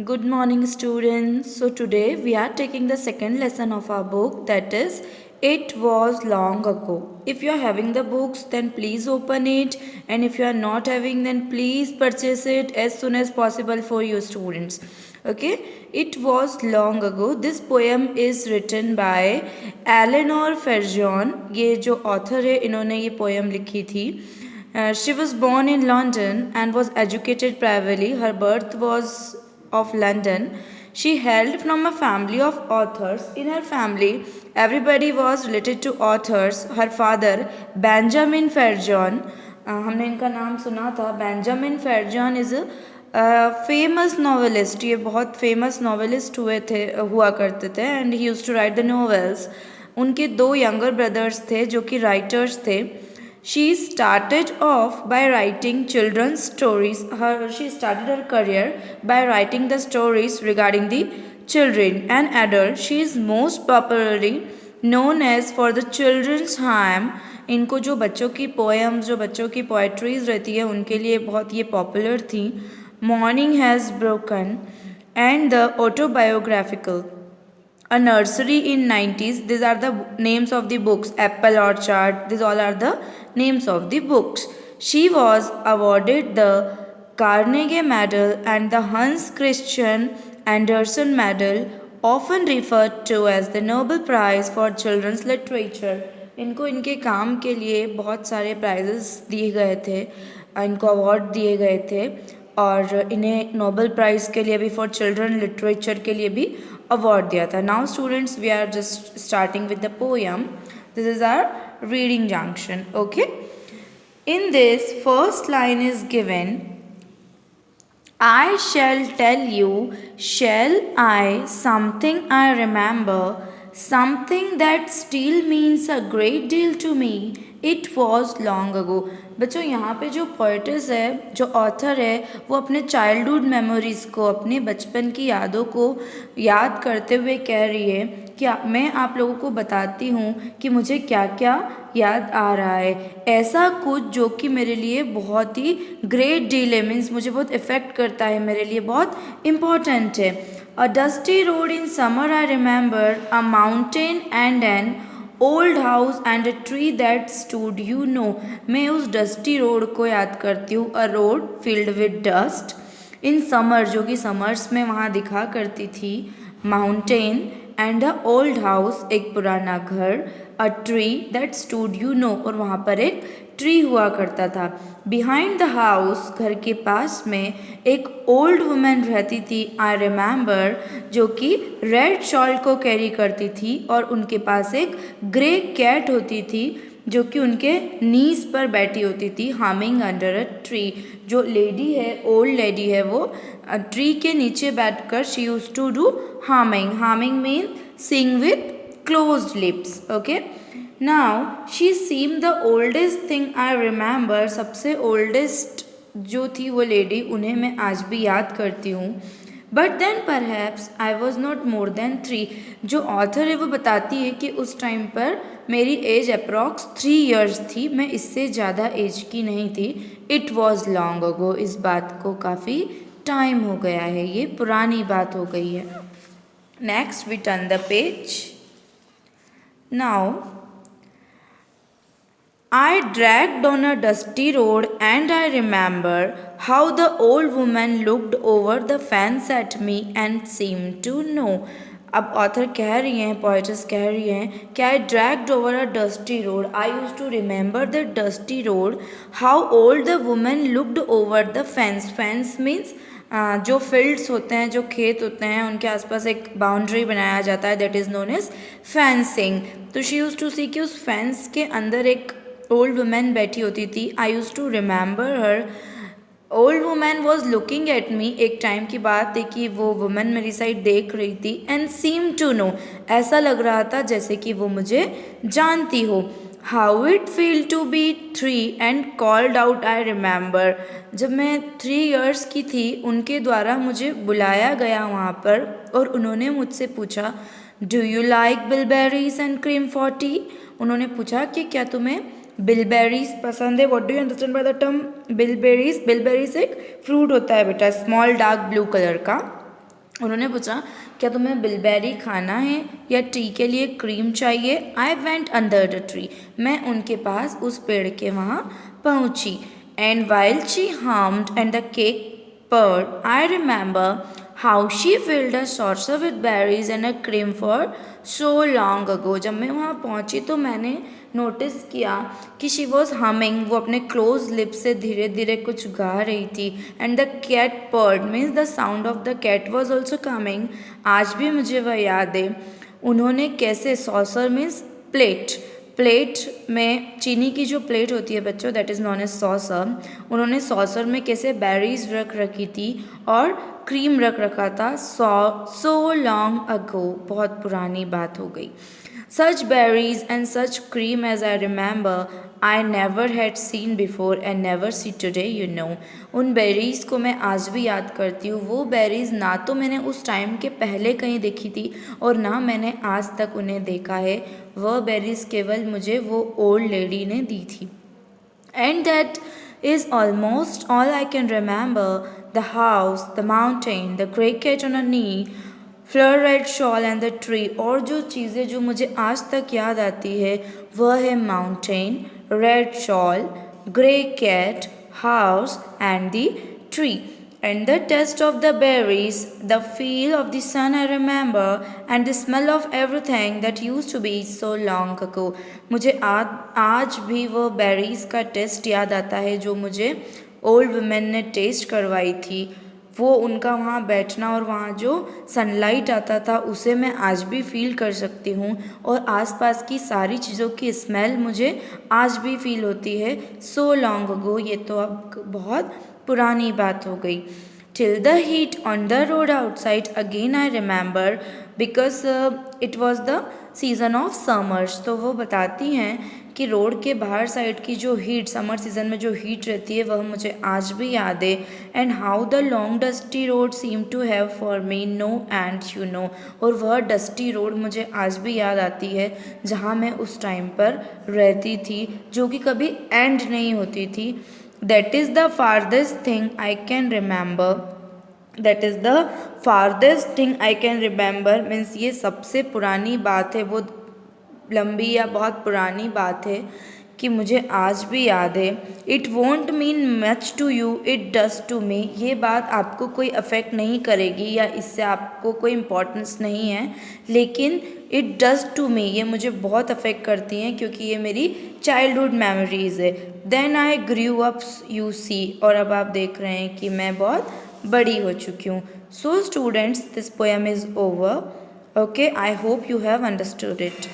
Good morning, students. So, today we are taking the second lesson of our book, that is, It Was Long Ago. If you are having the books, then please open it, and if you are not having, then please purchase it as soon as possible for you students. Okay, It Was Long Ago. This poem is written by Eleanor Ferjon. ये जो author है, इन्होंने ये poem लिखी थी. She was born in London and was educated privately. Her birth was of London. She hailed from a family of authors. In her family, everybody was related to authors. Her father, Benjamin Fairjohn, हमने इनका नाम सुना था. Benjamin Farjeon is famous novelist. ये बहुत famous novelist हुआ करते थे and he used to write the novels. उनके दो यंगर ब्रदर्स थे जो कि राइटर्स थे. She started off by writing children's stories. She started her career by writing the stories regarding the children and adults. She is most popularly known as for the children's hymn. इनको जो बच्चों की poems, जो बच्चों की poetries रहती है, उनके लिए बहुत ये पॉपुलर थी. Morning has broken and the autobiographical. A nursery in 90s. These are the names of the books. Apple Orchard. These all are the names of the books. She was awarded the Carnegie Medal and the Hans Christian Andersen Medal, often referred to as the Nobel Prize for Children's Literature. इनको इनके काम के लिए बहुत सारे prices दिए गए थे, इनको अवार्ड दिए गए थे और इन्हें नोबेल प्राइज़ के लिए भी फॉर चिल्ड्रन लिटरेचर के लिए भी अवार्ड दिया था. Now students, we are just starting with the poem. This is our reading junction. Okay, in this first line is given, I shall tell you, shall I, something I remember, something that still means a great deal to me. It was long ago. बच्चों, यहाँ पे जो poets है, जो author है, वो अपने childhood memories को, अपने बचपन की यादों को याद करते हुए कह रही है कि मैं आप लोगों को बताती हूँ कि मुझे क्या क्या याद आ रहा है. ऐसा कुछ जो कि मेरे लिए बहुत ही ग्रेट डील है, मीन्स मुझे बहुत इफ़ेक्ट करता है, मेरे लिए बहुत इम्पॉर्टेंट है. A dusty road in summer I remember, a mountain and an old house and a tree that stood. You know, मैं उस डस्टी रोड को याद करती हूँ. A road field with dust in summer, जो कि समर्स में वहाँ दिखा करती थी. Mountain and a old house, एक पुराना घर. A tree that stood, you know, और वहाँ पर एक ट्री हुआ करता था. बिहाइंड द हाउस, घर के पास में एक ओल्ड वुमेन रहती थी. आई रिमेंबर, जो कि रेड शॉल को कैरी करती थी और उनके पास एक ग्रे कैट होती थी जो कि उनके नीज पर बैठी होती थी. हामिंग अंडर अ ट्री, जो लेडी है, ओल्ड लेडी है, वो ट्री के नीचे बैठकर she use to do humming. Humming mean sing with closed lips. Okay, now she seemed the oldest thing I remember. सबसे oldest जो थी वो लेडी, उन्हें मैं आज भी याद करती हूँ. But then perhaps I was not more than 3. जो ऑथर है वो बताती है कि उस टाइम पर मेरी एज अप्रॉक्स 3 years थी, मैं इससे ज़्यादा एज की नहीं थी. इट वॉज लॉन्ग अगो, इस बात को काफ़ी टाइम हो गया है, ये पुरानी बात हो गई है. Next we turn the page. Now, I dragged on a dusty road and I remember how the old woman looked over the fence at me and seemed to know. अब ऑथर कह रही हैं, पोइट्स कह रही हैं कि I dragged over a dusty road. I use to remember the dusty road. How old the women looked over the fence. Fence means जो fields होते हैं, जो खेत होते हैं, उनके आसपास एक बाउंड्री बनाया जाता है, that is known as fencing. तो शी यूज टू सी कि उस फेंस के अंदर एक ओल्ड वुमेन बैठी होती थी. I use to remember her. Old women was looking at me. एक टाइम की बात है कि वो वुमेन मेरी साइड देख रही थी. एंड सीम टू नो, ऐसा लग रहा था जैसे कि वो मुझे जानती हो. How it feel to be 3 and called out. I remember, जब मैं 3 years की थी, उनके द्वारा मुझे बुलाया गया वहाँ पर और उन्होंने मुझसे पूछा, do you like bilberries and cream for tea. उन्होंने पूछा कि क्या तुम्हें बिलबेरीज पसंद है. What do you understand by the term bilberries. Bilberries एक फ्रूट होता है बेटा, स्मॉल डार्क ब्लू कलर का. उन्होंने पूछा, क्या तुम्हें बिलबेरी खाना है या टी के लिए क्रीम चाहिए? I went under the tree, मैं उनके पास उस पेड़ के वहाँ पहुँची। And while she hummed and the cake purred, I remember how she filled a saucer with berries and a cream for so long ago. जब मैं वहाँ पहुँची तो मैंने नोटिस किया कि शी वॉज हमिंग, वो अपने क्लोज लिप से धीरे धीरे कुछ गा रही थी। And the cat purred means the sound of the cat was also coming. आज भी मुझे वह याद है। उन्होंने कैसे, सॉसर मीन्स प्लेट, प्लेट में चीनी की जो प्लेट होती है बच्चों, that is known as saucer, उन्होंने सॉसर में कैसे बेरीज रख रखी थी और क्रीम रख रखा था। सो लॉन्ग अगो, बहुत पुरानी बात हो गई। Such berries and such cream as I remember I never had seen before and never see today, you know. उन बेरीज़ को मैं आज भी याद करती हूँ। वो बेरीज़ ना तो मैंने उस टाइम के पहले कहीं देखी थी और ना मैंने आज तक उन्हें देखा है। वह बेरीज़ केवल मुझे वो ओल्ड लेडी ने दी थी। And that is almost all I can remember. The house, the mountain, the grey cat on a knee, flower red shawl and the tree. और जो चीज़ें जो मुझे आज तक याद आती है वह है mountain, red shawl, grey cat, house and the tree. And the taste of the berries, the feel of the sun I remember, and the smell of everything that used to be so long ago. मुझे आज भी वो berries का test याद आता है जो मुझे ओल्ड वुमेन ने टेस्ट करवाई थी। वो उनका वहाँ बैठना और वहाँ जो सनलाइट आता था उसे मैं आज भी फील कर सकती हूँ। और आसपास की सारी चीज़ों की स्मेल मुझे आज भी फील होती है। सो लॉन्ग अगो, ये तो अब बहुत पुरानी बात हो गई। Till the heat on the road outside again I remember, because it was the season off summers. तो वो बताती हैं कि रोड के बाहर साइड की जो हीट, समर सीज़न में जो हीट रहती है वह मुझे आज भी याद है। And how the long dusty road seem to have for me no end you know. और वह डस्टी रोड मुझे आज भी याद आती है जहाँ मैं उस टाइम पर रहती थी, जो कि कभी एंड नहीं होती थी। That is the farthest thing I can remember, that is the farthest thing I can remember means ये सबसे पुरानी बात है, वो लंबी या बहुत पुरानी बात है कि मुझे आज भी याद है। It won't mean much to you, it does to me. ये बात आपको कोई अफेक्ट नहीं करेगी या इससे आपको कोई इम्पोर्टेंस नहीं है, लेकिन इट डज टू मी, ये मुझे बहुत अफेक्ट करती हैं क्योंकि ये मेरी चाइल्डहुड मेमोरीज़ है। Then I grew up you see, और अब आप देख रहे हैं कि मैं बहुत बड़ी हो चुकी हूँ। So students, this poem is over. Okay, I hope you have understood it.